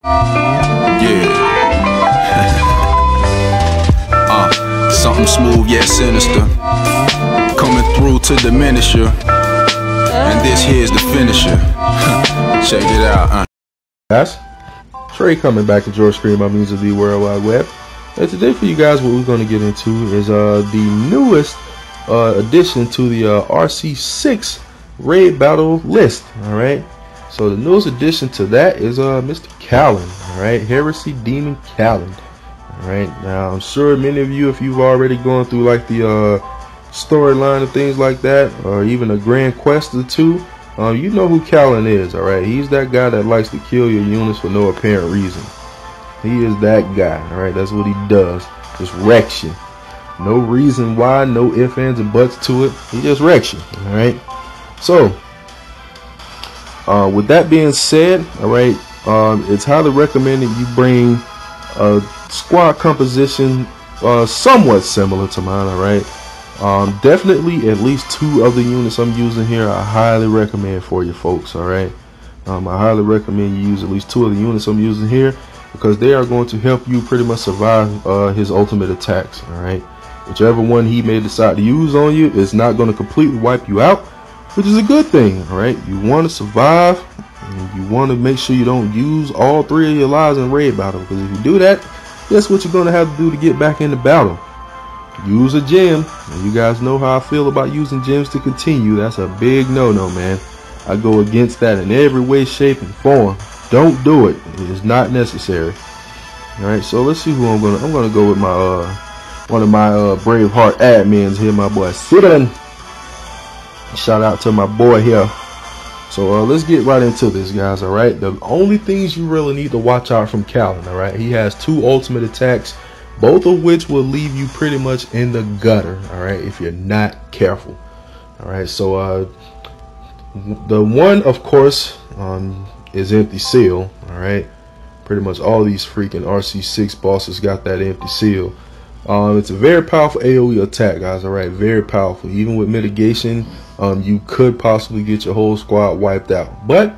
Something smooth yet sinister, coming through to diminish you. And this here's the finisher. Check it out. Guys, Trey coming back to George Screen by means of the World Wide Web. And today for you guys, what we're going to get into is the newest addition to the RC6 raid battle list. All right. So the newest addition to that is Mr. Kalon. All right, Heresy Demon Kalon. All right. Now I'm sure many of you, if you've already gone through like the storyline and things like that, or even a grand quest or two, you know who Kalon is. All right. He's that guy that likes to kill your units for no apparent reason. He is that guy. All right. That's what he does. Just wrecks you. No reason why. No ifs, ands, and buts to it. He just wrecks you. All right. So, with that being said, all right, it's highly recommended you bring a squad composition somewhat similar to mine. All right. Definitely at least 2 of the units I'm using here I highly recommend for you folks. All right. I highly recommend you use at least 2 of the units I'm using here, because they are going to help you pretty much survive his ultimate attacks. All right. Whichever one he may decide to use on you is not going to completely wipe you out, which is a good thing. All right. You want to survive, and you want to make sure you don't use all 3 of your lives in raid battle, because if you do that, guess what you're going to have to do to get back into battle? Use a gem. And you guys know how I feel about using gems to continue. That's a big no-no, man. I go against that in every way, shape, and form. Don't do it. It is not necessary. All right, so let's see who I'm gonna go with my one of my Braveheart admins here, my boy Sidon. Shout out to my boy here. So let's get right into this, guys. All right, the only things you really need to watch out from Kalon. All right, he has 2 ultimate attacks, both of which will leave you pretty much in the gutter. All right, if you're not careful. All right, so the one, of course, is Empty Seal. All right, pretty much all these freaking RC6 bosses got that Empty Seal. It's a very powerful AoE attack, guys. All right, very powerful. Even with mitigation, you could possibly get your whole squad wiped out. But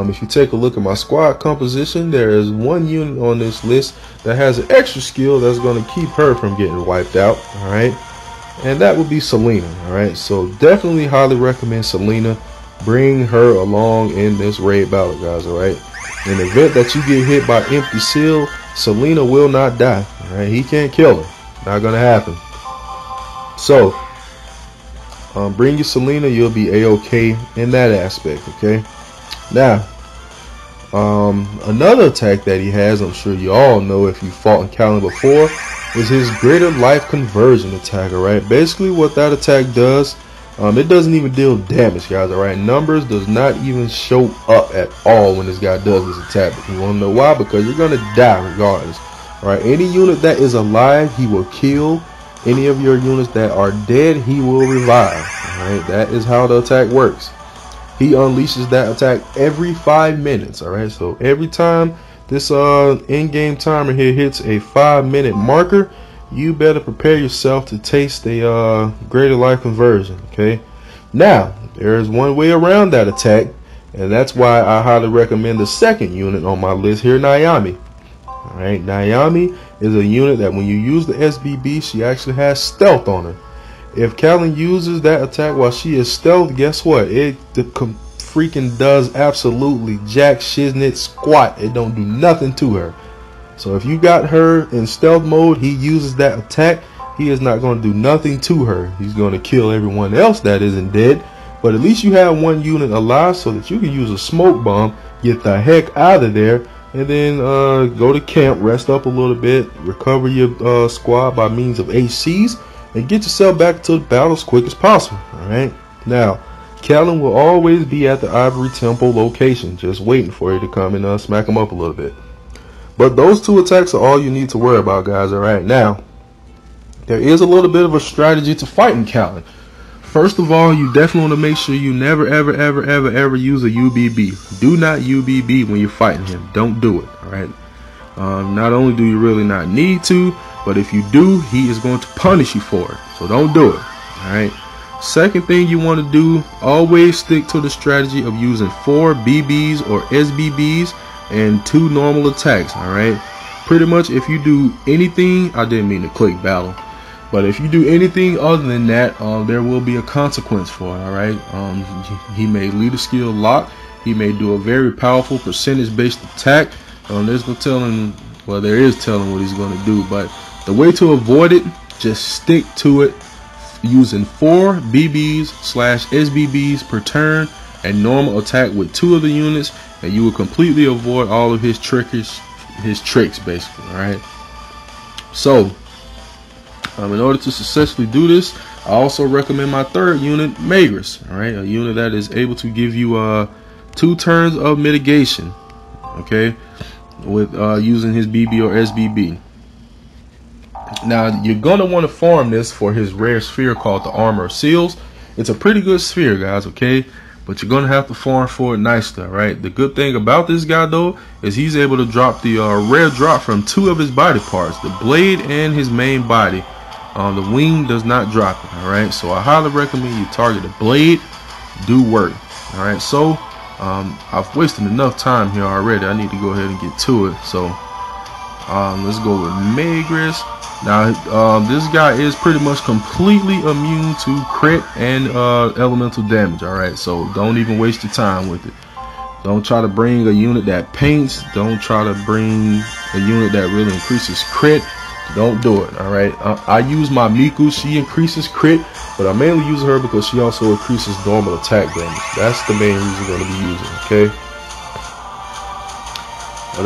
if you take a look at my squad composition, there is 1 unit on this list that has an extra skill that's going to keep her from getting wiped out. All right, and that would be Selena. All right, so definitely highly recommend Selena. Bring her along in this raid battle, guys. All right, in the event that you get hit by Empty Seal, Selena will not die. All right, he can't kill her. Not gonna happen. So bring your Selena, you'll be a-okay in that aspect. Okay, now another attack that he has, I'm sure you all know if you fought in Kalon before, is his greater life conversion attack. All right, basically what that attack does, it doesn't even deal damage, guys. All right, numbers does not even show up at all when this guy does this attack. But you want to know why? Because you're gonna die regardless. All right, any unit that is alive, he will kill. Any of your units that are dead, he will revive. All right, that is how the attack works. He unleashes that attack every 5 minutes. All right, so every time this in-game timer here hits a 5-minute marker, you better prepare yourself to taste a greater life conversion. Okay, now there is one way around that attack, and that's why I highly recommend the second unit on my list here, Naomi. All right, Naomi is a unit that when you use the SBB, she actually has stealth on her. If Kalon uses that attack while she is stealth, guess what? It freaking does absolutely jack shiznit squat. It don't do nothing to her. So if you got her in stealth mode, he uses that attack, he is not going to do nothing to her. He's going to kill everyone else that isn't dead. But at least you have 1 unit alive so that you can use a smoke bomb, get the heck out of there, and then go to camp, rest up a little bit, recover your squad by means of ACs, and get yourself back to the battle as quick as possible. All right. Now, Kalon will always be at the Ivory Temple location, just waiting for you to come and smack him up a little bit. But those 2 attacks are all you need to worry about, guys. All right. Now, there is a little bit of a strategy to fighting Kalon. First of all, you definitely want to make sure you never, ever use a UBB. Do not UBB when you're fighting him. Don't do it. All right. Not only do you really not need to, but if you do, he is going to punish you for it. So don't do it. All right. Second thing you want to do, always stick to the strategy of using 4 BBs or SBBs and 2 normal attacks. Alright, pretty much if you do anything, I didn't mean to click battle, but if you do anything other than that, there will be a consequence for it. Alright, he may lead a skill lock, he may do a very powerful percentage based attack. There's no telling, well, there is telling what he's going to do, but the way to avoid it, just stick to it, using 4 BBs/SBBs per turn and normal attack with 2 of the units, and you will completely avoid all of his tricks basically. Alright, so in order to successfully do this, I also recommend my 3rd unit, Magris. Alright, a unit that is able to give you 2 turns of mitigation, okay, with using his BB or SBB. Now you're gonna want to farm this for his rare sphere called the Armor of Seals. It's a pretty good sphere, guys, okay, but you're gonna have to farm for it nicely. Right, the good thing about this guy though is he's able to drop the rare drop from 2 of his body parts, the blade and his main body. The wing does not drop it. Alright, so I highly recommend you target the blade. Do work. Alright, so I've wasted enough time here already. I need to go ahead and get to it. So let's go with Magris. Now this guy is pretty much completely immune to crit and elemental damage. Alright, so don't even waste your time with it. Don't try to bring a unit that paints. Don't try to bring a unit that really increases crit. Don't do it. Alright, I use my Miku. She increases crit, but I mainly use her because she also increases normal attack damage. That's the main reason I'm going to be using. Okay, but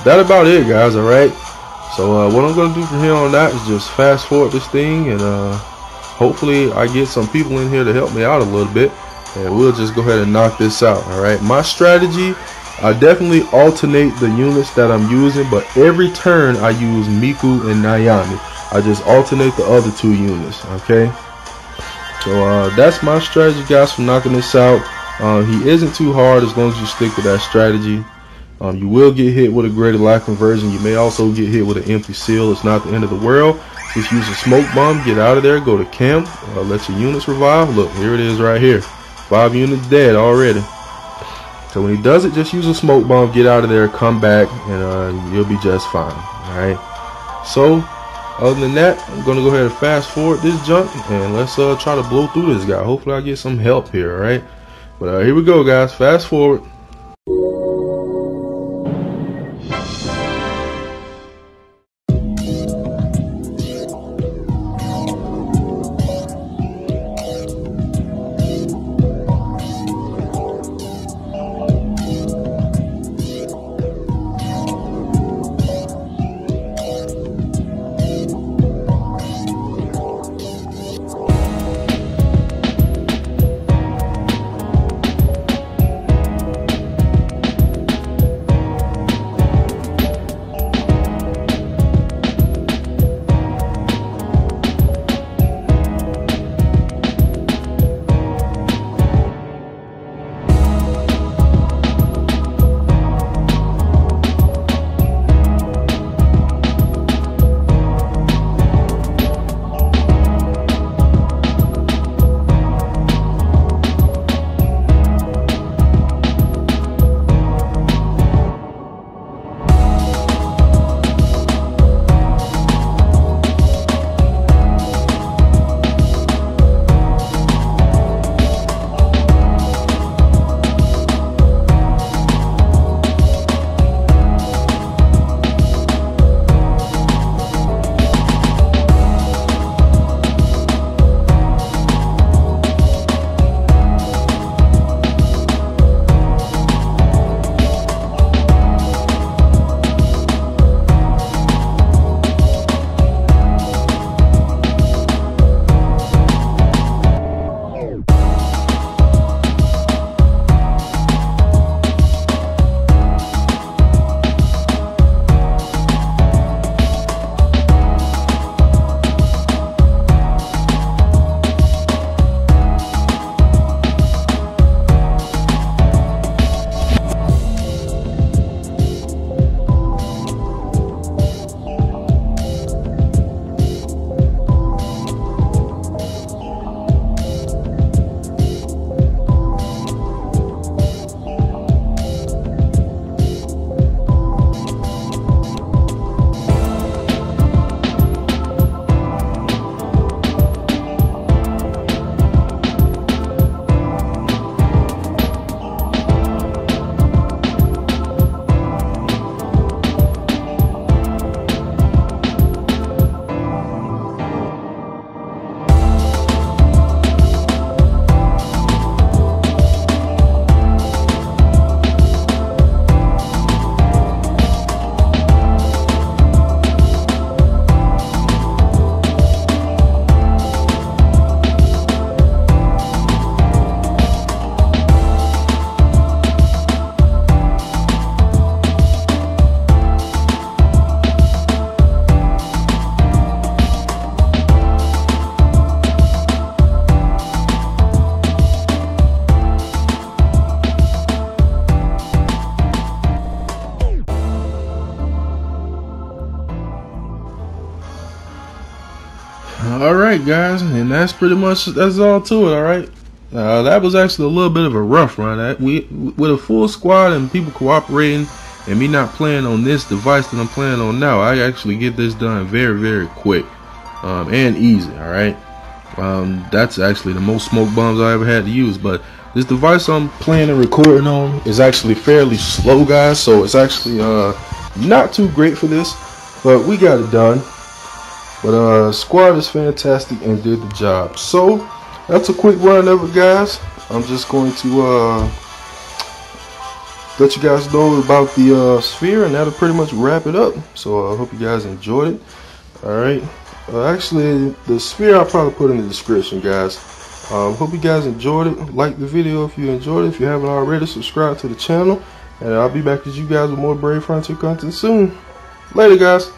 that about it, guys. Alright, so what I'm going to do from here on out is just fast forward this thing, and hopefully I get some people in here to help me out a little bit, and we'll just go ahead and knock this out. Alright, my strategy, I definitely alternate the units that I'm using, but every turn I use Miku and Nayami. I just alternate the other 2 units. Okay, so that's my strategy, guys, for knocking this out. He isn't too hard as long as you stick with that strategy. You will get hit with a greater life conversion. You may also get hit with an empty seal. It's not the end of the world. Just use a smoke bomb, get out of there, go to camp, let your units revive. Look, here it is right here. 5 units dead already. So when he does it, just use a smoke bomb, get out of there, come back, and you'll be just fine. Alright, so other than that, I'm gonna go ahead and fast forward this junk, and let's try to blow through this guy. Hopefully I get some help here. Alright, but here we go, guys. Fast forward. Alright guys, and that's all to it. Alright, that was actually a little bit of a rough run. With a full squad and people cooperating and me not playing on this device that I'm playing on now, I actually get this done very, very quick and easy. Alright, that's actually the most smoke bombs I ever had to use. But this device I'm playing and recording on is actually fairly slow, guys, so it's actually not too great for this, but we got it done. But squad is fantastic and did the job. So that's a quick run of it, guys. I'm just going to let you guys know about the sphere, and that'll pretty much wrap it up. So I hope you guys enjoyed it. Alright, actually the sphere I'll probably put in the description, guys. Hope you guys enjoyed it. Like the video if you enjoyed it. If you haven't already, subscribe to the channel, and I'll be back with you guys with more Brave Frontier content soon. Later, guys.